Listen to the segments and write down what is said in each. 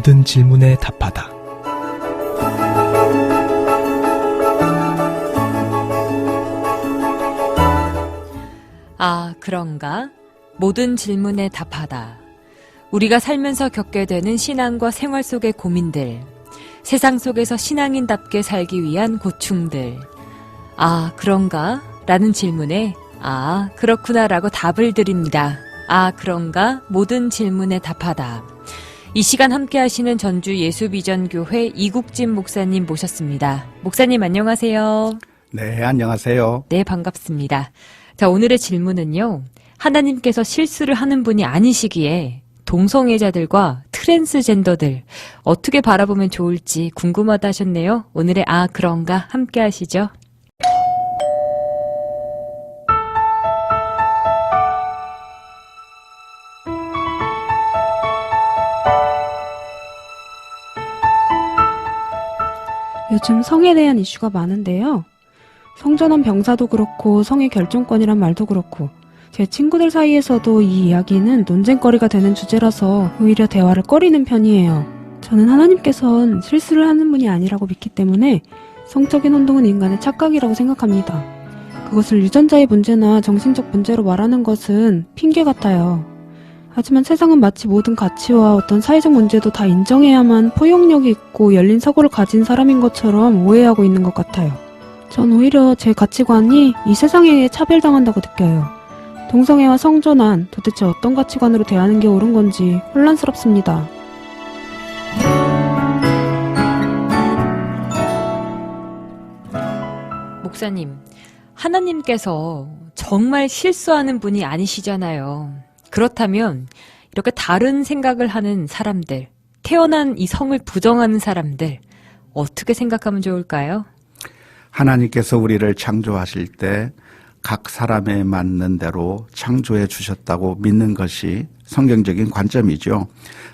모든 질문에 답하다. 아, 그런가? 모든 질문에 답하다. 우리가 살면서 겪게 되는 신앙과 생활 속의 고민들, 세상 속에서 신앙인답게 살기 위한 고충들. 아, 그런가? 라는 질문에 아, 그렇구나 라고 답을 드립니다. 아, 그런가? 모든 질문에 답하다. 이 시간 함께 하시는 전주 예수비전교회 이국진 목사님 모셨습니다. 목사님 안녕하세요. 네, 안녕하세요. 네, 반갑습니다. 자, 오늘의 질문은요. 하나님께서 실수를 하는 분이 아니시기에 동성애자들과 트랜스젠더들 어떻게 바라보면 좋을지 궁금하다 하셨네요. 오늘의 아, 그런가? 함께 하시죠. 요즘 성에 대한 이슈가 많은데요. 성전환 병사도 그렇고 성의 결정권이란 말도 그렇고 제 친구들 사이에서도 이 이야기는 논쟁거리가 되는 주제라서 오히려 대화를 꺼리는 편이에요. 저는 하나님께선 실수를 하는 분이 아니라고 믿기 때문에 성적인 혼동은 인간의 착각이라고 생각합니다. 그것을 유전자의 문제나 정신적 문제로 말하는 것은 핑계 같아요. 하지만 세상은 마치 모든 가치와 어떤 사회적 문제도 다 인정해야만 포용력이 있고 열린 사고를 가진 사람인 것처럼 오해하고 있는 것 같아요. 전 오히려 제 가치관이 이 세상에 차별당한다고 느껴요. 동성애와 성전환, 도대체 어떤 가치관으로 대하는 게 옳은 건지 혼란스럽습니다. 목사님, 하나님께서 정말 실수하는 분이 아니시잖아요. 그렇다면 이렇게 다른 생각을 하는 사람들, 태어난 이 성을 부정하는 사람들 어떻게 생각하면 좋을까요? 하나님께서 우리를 창조하실 때 각 사람에 맞는 대로 창조해 주셨다고 믿는 것이 성경적인 관점이죠.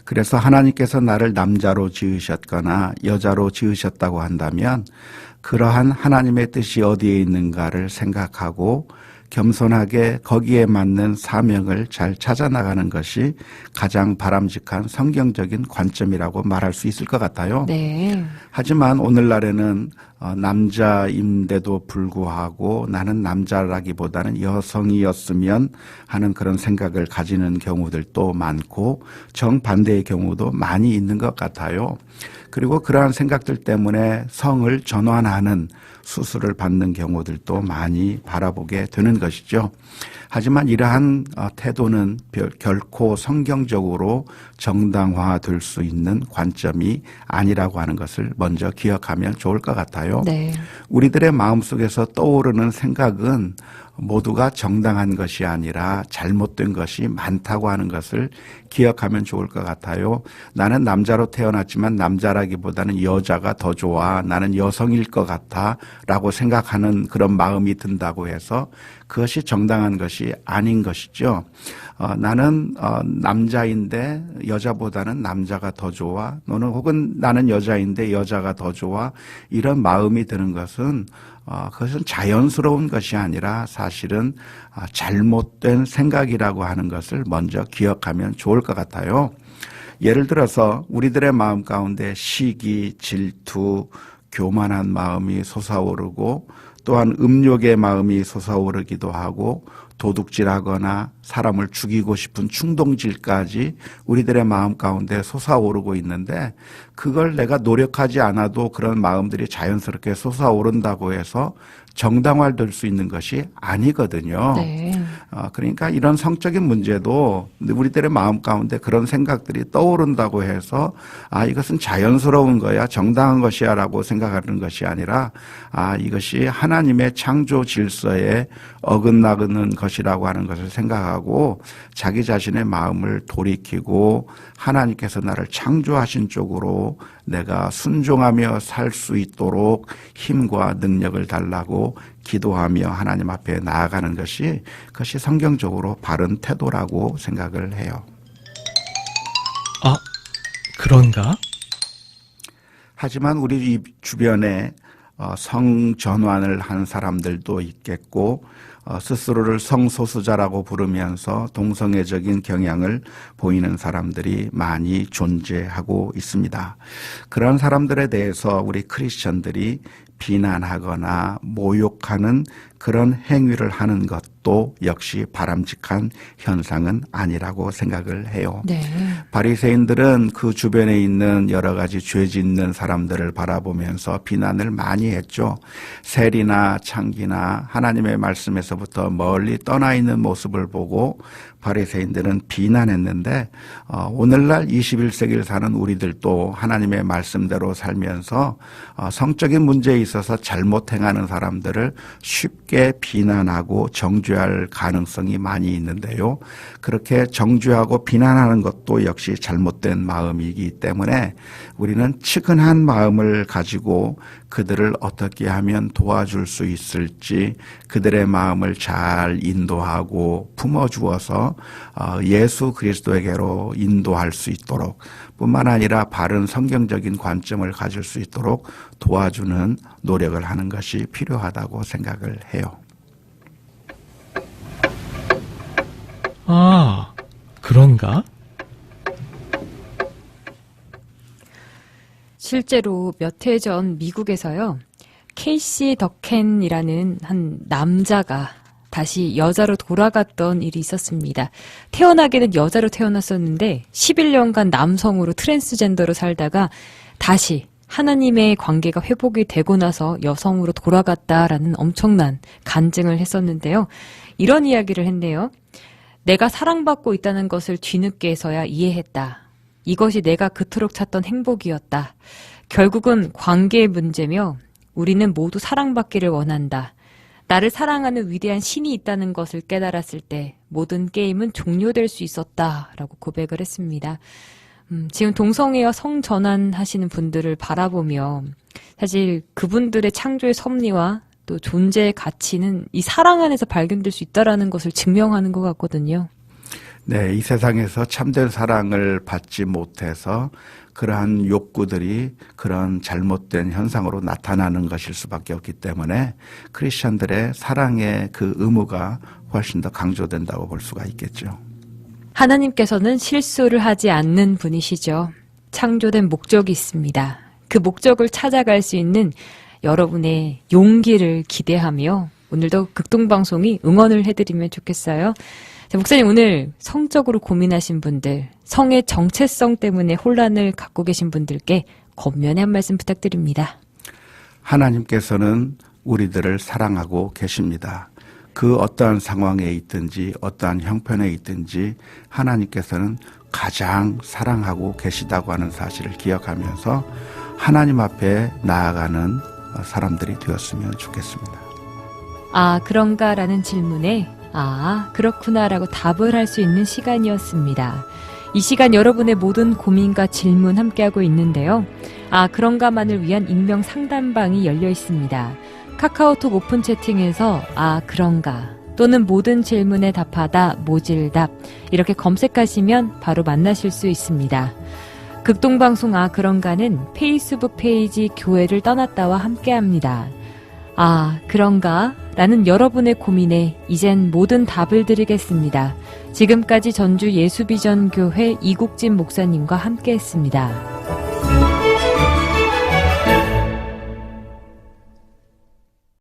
그래서 하나님께서 나를 남자로 지으셨거나 여자로 지으셨다고 한다면 그러한 하나님의 뜻이 어디에 있는가를 생각하고 겸손하게 거기에 맞는 사명을 잘 찾아나가는 것이 가장 바람직한 성경적인 관점이라고 말할 수 있을 것 같아요. 네. 하지만 오늘날에는 남자인데도 불구하고 나는 남자라기보다는 여성이었으면 하는 그런 생각을 가지는 경우들도 많고 정반대의 경우도 많이 있는 것 같아요. 그리고 그러한 생각들 때문에 성을 전환하는 수술을 받는 경우들도 많이 바라보게 되는 것이죠. 하지만 이러한 태도는 결코 성경적으로 정당화될 수 있는 관점이 아니라고 하는 것을 먼저 기억하면 좋을 것 같아요. 네. 우리들의 마음속에서 떠오르는 생각은 모두가 정당한 것이 아니라 잘못된 것이 많다고 하는 것을 기억하면 좋을 것 같아요. 나는 남자로 태어났지만 남자라기보다는 여자가 더 좋아. 나는 여성일 것 같아. 라고 생각하는 그런 마음이 든다고 해서 그것이 정당한 것이 아닌 것이죠. 나는 남자인데 여자보다는 남자가 더 좋아. 너는 혹은 나는 여자인데 여자가 더 좋아. 이런 마음이 드는 것은 그것은 자연스러운 것이 아니라 사실은 잘못된 생각이라고 하는 것을 먼저 기억하면 좋을 것 같아요. 예를 들어서 우리들의 마음 가운데 시기, 질투, 교만한 마음이 솟아오르고 또한 음욕의 마음이 솟아오르기도 하고 도둑질하거나 사람을 죽이고 싶은 충동질까지 우리들의 마음 가운데 솟아오르고 있는데 그걸 내가 노력하지 않아도 그런 마음들이 자연스럽게 솟아오른다고 해서 정당화될 수 있는 것이 아니거든요. 네. 그러니까 이런 성적인 문제도 우리들의 마음 가운데 그런 생각들이 떠오른다고 해서 이것은 자연스러운 거야, 정당한 것이야 라고 생각하는 것이 아니라 이것이 하나님의 창조 질서에 어긋나는 것이라고 하는 것을 생각하고 자기 자신의 마음을 돌이키고 하나님께서 나를 창조하신 쪽으로 내가 순종하며 살 수 있도록 힘과 능력을 달라고 기도하며 하나님 앞에 나아가는 것이 그것이 성경적으로 바른 태도라고 생각을 해요. 아, 그런가? 하지만 우리 주변에 성전환을 한 사람들도 있겠고 스스로를 성소수자라고 부르면서 동성애적인 경향을 보이는 사람들이 많이 존재하고 있습니다. 그런 사람들에 대해서 우리 크리스천들이 비난하거나 모욕하는 그런 행위를 하는 것도 역시 바람직한 현상은 아니라고 생각을 해요. 네. 바리새인들은 그 주변에 있는 여러 가지 죄 짓는 사람들을 바라보면서 비난을 많이 했죠. 세리나 창기나 하나님의 말씀에서부터 멀리 떠나 있는 모습을 보고 바리새인들은 비난했는데 오늘날 21세기를 사는 우리들도 하나님의 말씀대로 살면서 성적인 문제에 있어서 잘못 행하는 사람들을 쉽게 비난하고 정죄할 가능성이 많이 있는데요. 그렇게 정죄하고 비난하는 것도 역시 잘못된 마음이기 때문에 우리는 측은한 마음을 가지고 그들을 어떻게 하면 도와줄 수 있을지 그들의 마음을 잘 인도하고 품어주어서 예수 그리스도에게로 인도할 수 있도록 뿐만 아니라 바른 성경적인 관점을 가질 수 있도록 도와주는 노력을 하는 것이 필요하다고 생각을 해요. 아, 그런가? 실제로 몇 해 전 미국에서요. 케이시 덕켄이라는 한 남자가 다시 여자로 돌아갔던 일이 있었습니다. 태어나기는 여자로 태어났었는데 11년간 남성으로 트랜스젠더로 살다가 다시 하나님의 관계가 회복이 되고 나서 여성으로 돌아갔다라는 엄청난 간증을 했었는데요. 이런 이야기를 했네요. 내가 사랑받고 있다는 것을 뒤늦게서야 이해했다. 이것이 내가 그토록 찾던 행복이었다. 결국은 관계의 문제며 우리는 모두 사랑받기를 원한다. 나를 사랑하는 위대한 신이 있다는 것을 깨달았을 때 모든 게임은 종료될 수 있었다라고 고백을 했습니다. 지금 동성애와 성전환하시는 분들을 바라보며 사실 그분들의 창조의 섭리와 또 존재의 가치는 이 사랑 안에서 발견될 수 있다라는 것을 증명하는 것 같거든요. 네, 이 세상에서 참된 사랑을 받지 못해서 그러한 욕구들이 그런 잘못된 현상으로 나타나는 것일 수밖에 없기 때문에 크리스천들의 사랑의 그 의무가 훨씬 더 강조된다고 볼 수가 있겠죠. 하나님께서는 실수를 하지 않는 분이시죠. 창조된 목적이 있습니다. 그 목적을 찾아갈 수 있는 여러분의 용기를 기대하며 오늘도 극동방송이 응원을 해드리면 좋겠어요. 자, 목사님, 오늘 성적으로 고민하신 분들, 성의 정체성 때문에 혼란을 갖고 계신 분들께 겉면의 한 말씀 부탁드립니다. 하나님께서는 우리들을 사랑하고 계십니다. 그 어떠한 상황에 있든지 어떠한 형편에 있든지 하나님께서는 가장 사랑하고 계시다고 하는 사실을 기억하면서 하나님 앞에 나아가는 사람들이 되었으면 좋겠습니다. 아, 그런가라는 질문에 아, 그렇구나라고 답을 할 수 있는 시간이었습니다. 이 시간 여러분의 모든 고민과 질문 함께하고 있는데요. 아, 그런가만을 위한 익명 상담방이 열려 있습니다. 카카오톡 오픈 채팅에서 아, 그런가 또는 모든 질문에 답하다 모질답 이렇게 검색하시면 바로 만나실 수 있습니다. 극동방송 아, 그런가는 페이스북 페이지 교회를 떠났다와 함께합니다. 아, 그런가? 라는 여러분의 고민에 이젠 모든 답을 드리겠습니다. 지금까지 전주 예수비전교회 이국진 목사님과 함께했습니다.